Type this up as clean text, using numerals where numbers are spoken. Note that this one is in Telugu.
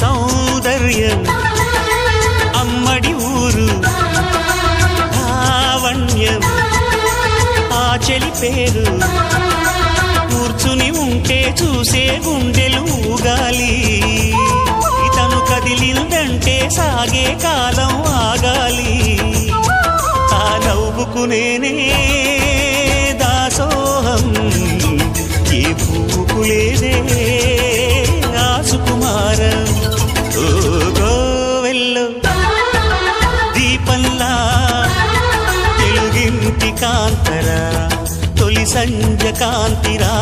సౌందర్యం అమ్మడి ఊరు లావణ్యం ఆ చెలి పేరు కూర్చుని ఉంటే చూసే గుండెలు ఊగాలి ఇతను కదిలిందంటే సాగే కాలం ఆగాలి ఆ నవ్వుకు నేనే దాసోహం ఏ పువ్వుకు లేదే ఆ సుకుమారం ఓ గోవెల్లో దీపంలా తెలుగింటి కాంతరా తొలి సంజ కాంతిరా